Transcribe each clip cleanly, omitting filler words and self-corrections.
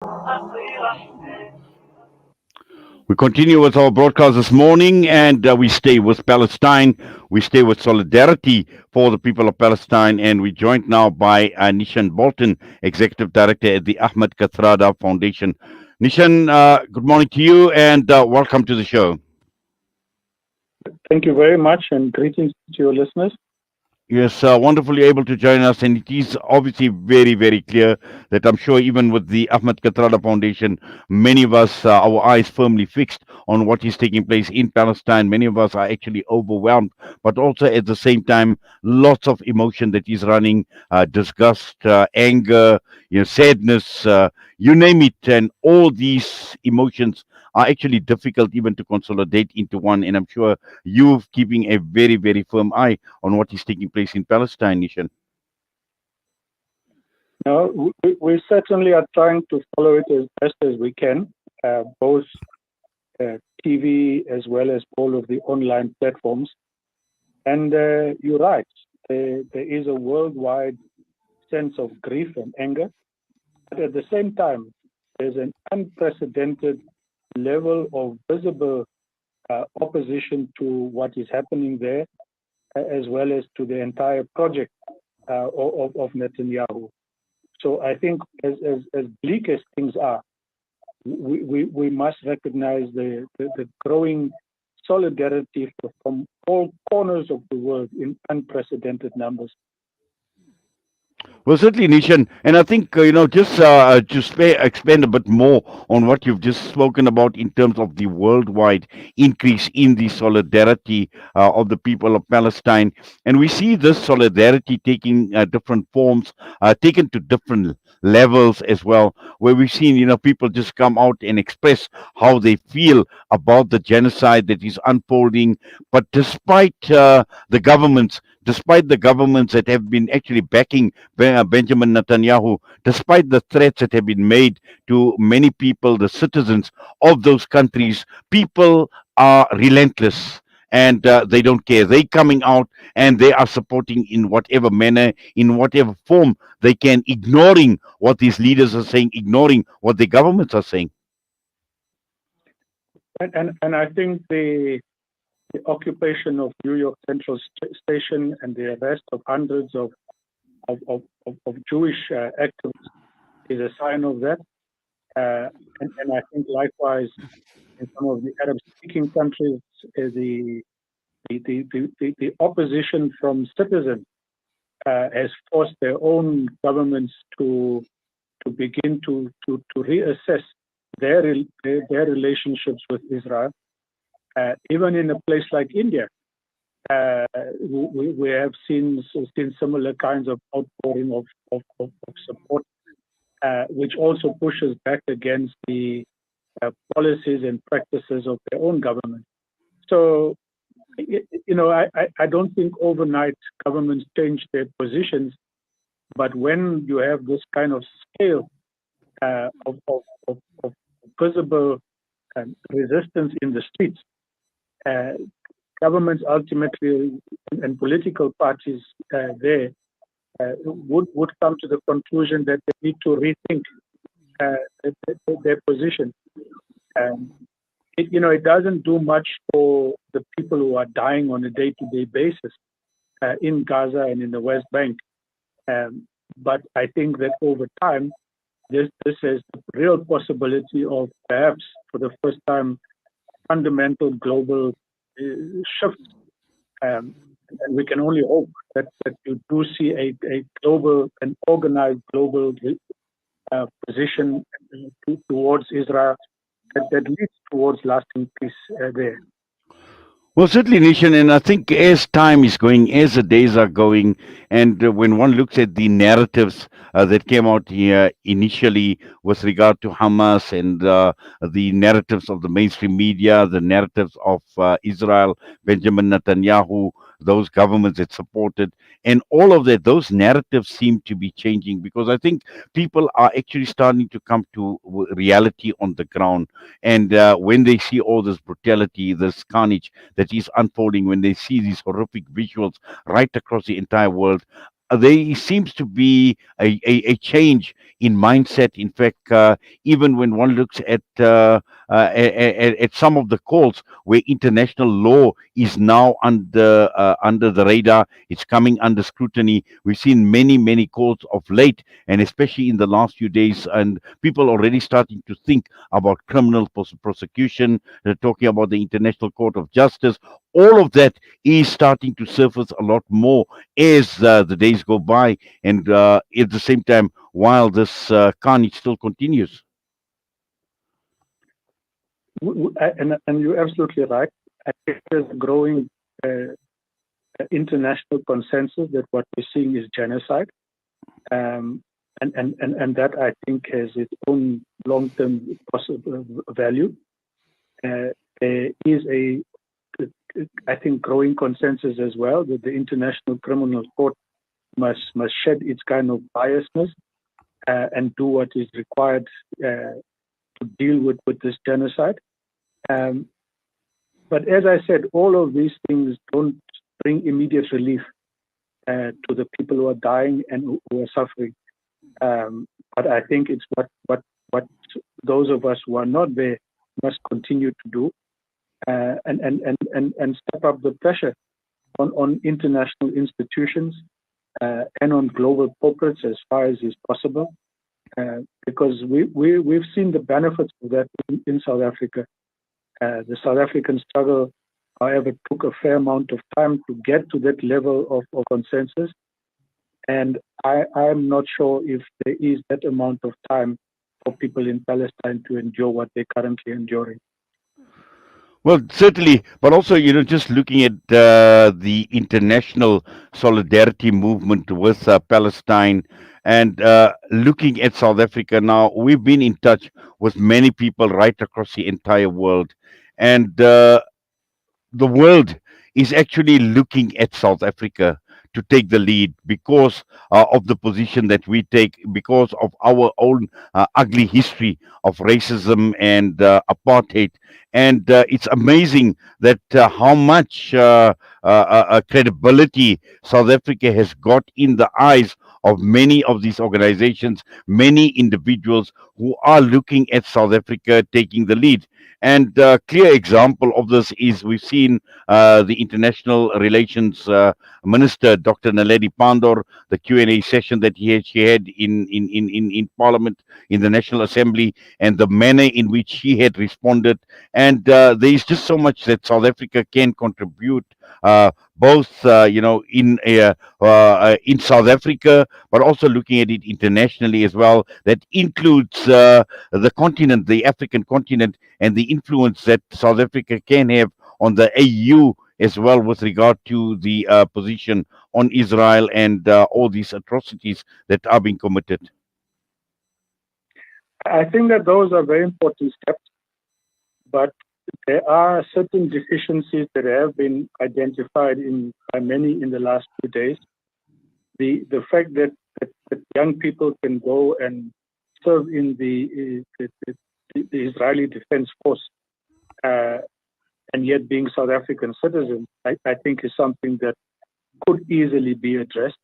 We continue with our broadcast this morning, and we stay with Palestine. We stay with solidarity for the people of Palestine, and we're joined now by Neeshan Balton, Executive Director at the Ahmed Kathrada Foundation. Neeshan, good morning to you, and welcome to the show. Thank you very much, and greetings to your listeners. Yes, wonderfully able to join us, and it is obviously very, very clear that I'm sure even with the Ahmed Kathrada Foundation, many of us, our eyes firmly fixed on what is taking place in Palestine. Many of us are actually overwhelmed, but also at the same time, lots of emotion that is running, disgust, anger, sadness, you name it, and all these emotions are actually difficult even to consolidate into one. And I'm sure you keeping a very, very firm eye on what is taking place in Palestine, Nishan. No, we certainly are trying to follow it as best as we can, both TV as well as all of the online platforms. And you're right, there is a worldwide sense of grief and anger. But at the same time, there's an unprecedented level of visible opposition to what is happening there, as well as to the entire project of Netanyahu. So I think as bleak as things are, we must recognize the growing solidarity from all corners of the world in unprecedented numbers. Well, certainly, Nishan, and I think just to expand a bit more on what you've just spoken about in terms of the worldwide increase in the solidarity of the people of Palestine, and we see this solidarity taking different forms, taken to different levels as well, where we've seen people just come out and express how they feel about the genocide that is unfolding, but despite the governments that have been actually backing Benjamin Netanyahu, despite the threats that have been made to many people, the citizens of those countries, people are relentless and they don't care. They coming out and they are supporting in whatever manner, in whatever form they can, ignoring what these leaders are saying, ignoring what the governments are saying. And I think the occupation of New York Central Station and the arrest of hundreds of Jewish activists is a sign of that. And I think likewise in some of the Arab-speaking countries, the opposition from citizens has forced their own governments to begin to reassess their relationships with Israel. Even in a place like India, we have seen similar kinds of outpouring of support, which also pushes back against the policies and practices of their own government. So, I don't think overnight governments change their positions, but when you have this kind of scale of visible resistance in the streets, uh, governments ultimately and political parties there would come to the conclusion that they need to rethink their position. Um, it doesn't do much for the people who are dying on a day-to-day basis in Gaza and in the West Bank. But I think that over time, this has the real possibility of perhaps for the first time fundamental global shifts. And we can only hope that you do see a global, an organized global position towards Israel that leads towards lasting peace there. Well, certainly, Nation, and I think as time is going, as the days are going, and when one looks at the narratives that came out here initially with regard to Hamas and the narratives of the mainstream media, the narratives of Israel, Benjamin Netanyahu, those governments that supported, and all of that, those narratives seem to be changing because I think people are actually starting to come to reality on the ground. And when they see all this brutality, this carnage that is unfolding, when they see these horrific visuals right across the entire world, there seems to be a change in mindset. In fact, even when one looks at some of the calls where international law is now under the radar, it's coming under scrutiny. We've seen many calls of late, and especially in the last few days, and people already starting to think about criminal prosecution. They're talking about the International Court of Justice. All of that is starting to surface a lot more as the days go by, and at the same time, while this carnage still continues. And you're absolutely right. I think there's a growing international consensus that what we're seeing is genocide. And that I think has its own long-term possible value. There is I think, growing consensus as well that the International Criminal Court must shed its kind of biasness and do what is required to deal with this genocide. But as I said, all of these things don't bring immediate relief to the people who are dying and who are suffering. But I think it's what those of us who are not there must continue to do, and step up the pressure on international institutions and on global corporates as far as is possible, because we've seen the benefits of that in South Africa. The South African struggle, however, took a fair amount of time to get to that level of consensus. And I'm not sure if there is that amount of time for people in Palestine to endure what they're currently enduring. Well, certainly, but also, just looking at the international solidarity movement with Palestine, and looking at South Africa now, we've been in touch with many people right across the entire world, and the world is actually looking at South Africa to take the lead because of the position that we take, because of our own ugly history of racism and apartheid. And it's amazing that how much credibility South Africa has got in the eyes of many of these organizations, many individuals who are looking at South Africa taking the lead. And a clear example of this is we've seen the international relations minister, Dr. Naledi Pandor, the Q&A session that she had in Parliament, in the National Assembly, and the manner in which she had responded. And there is just so much that South Africa can contribute, both in South Africa, but also looking at it internationally as well. That includes the continent, the African continent, and the influence that South Africa can have on the AU as well with regard to the position on Israel and all these atrocities that are being committed. I think that those are very important steps, but there are certain deficiencies that have been identified by many in the last few days. The fact that young people can go and serve in the Israeli Defense Force and yet being South African citizens, I think is something that could easily be addressed.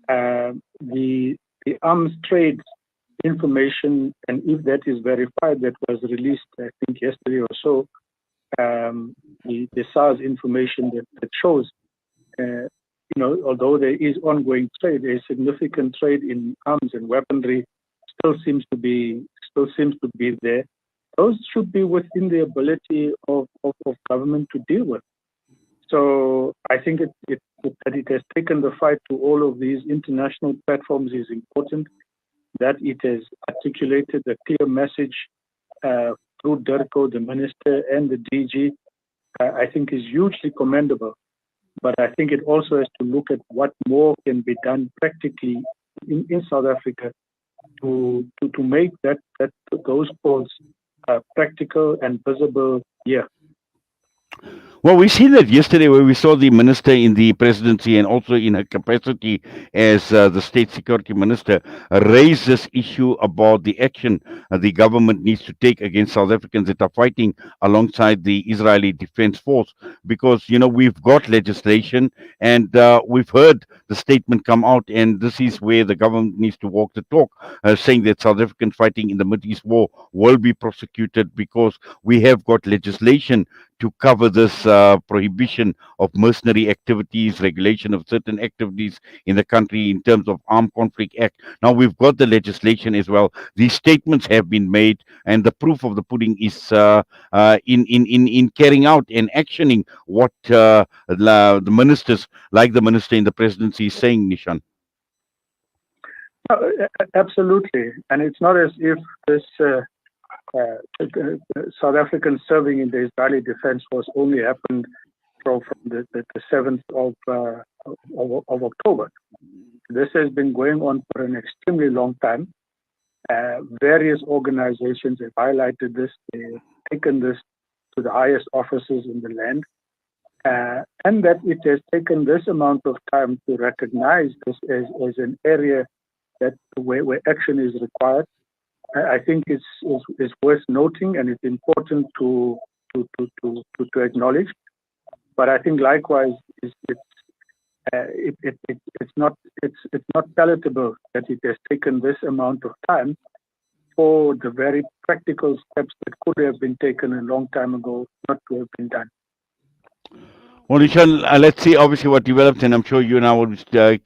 The arms trade information, and if that is verified, that was released, I think, yesterday or so, the SARS information that shows, although there is ongoing trade, a significant trade in arms and weaponry still seems to be there. Those should be within the ability of government to deal with. So I think that it has taken the fight to all of these international platforms is important, that it has articulated a clear message through Durko, the minister, and the DG, I think is hugely commendable. But I think it also has to look at what more can be done practically in South Africa to make those calls practical and visible here. Well, we see that yesterday where we saw the minister in the presidency and also in her capacity as the state security minister raise this issue about the action the government needs to take against South Africans that are fighting alongside the Israeli Defense Force. Because, we've got legislation and we've heard the statement come out, and this is where the government needs to walk the talk, saying that South Africans fighting in the Middle East war will be prosecuted because we have got legislation to cover this prohibition of mercenary activities, regulation of certain activities in the country in terms of Armed Conflict Act. Now we've got the legislation as well. These statements have been made, and the proof of the pudding is in carrying out and actioning what the ministers, like the minister in the presidency, is saying, Nishan. Absolutely, and it's not as if this South Africans serving in the Israeli Defense Force only happened from the 7th of October. This has been going on for an extremely long time. Various organizations have highlighted this, they've taken this to the highest offices in the land, and that it has taken this amount of time to recognize this as an area that where action is required. I think it's worth noting, and it's important to acknowledge. But I think likewise, it's not palatable that it has taken this amount of time for the very practical steps that could have been taken a long time ago not to have been done. Well, Nishan, let's see obviously what develops, and I'm sure you and I will stay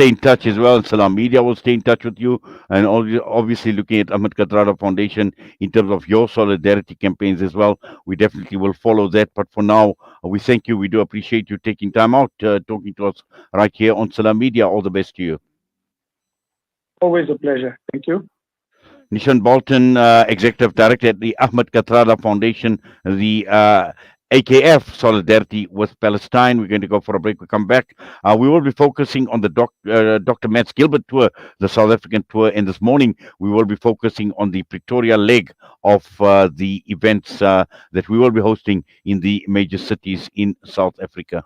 in touch as well. Salam Media will stay in touch with you, and obviously looking at Ahmed Kathrada Foundation in terms of your solidarity campaigns as well. We definitely will follow that. But for now, we thank you. We do appreciate you taking time out, talking to us right here on Salam Media. All the best to you. Always a pleasure. Thank you. Neeshan Balton, Executive Director at the Ahmed Kathrada Foundation, the AKF Solidarity with Palestine. We're going to go for a break. We come back. We will be focusing on the Dr. Mats Gilbert tour, the South African tour. And this morning, we will be focusing on the Pretoria leg of the events that we will be hosting in the major cities in South Africa.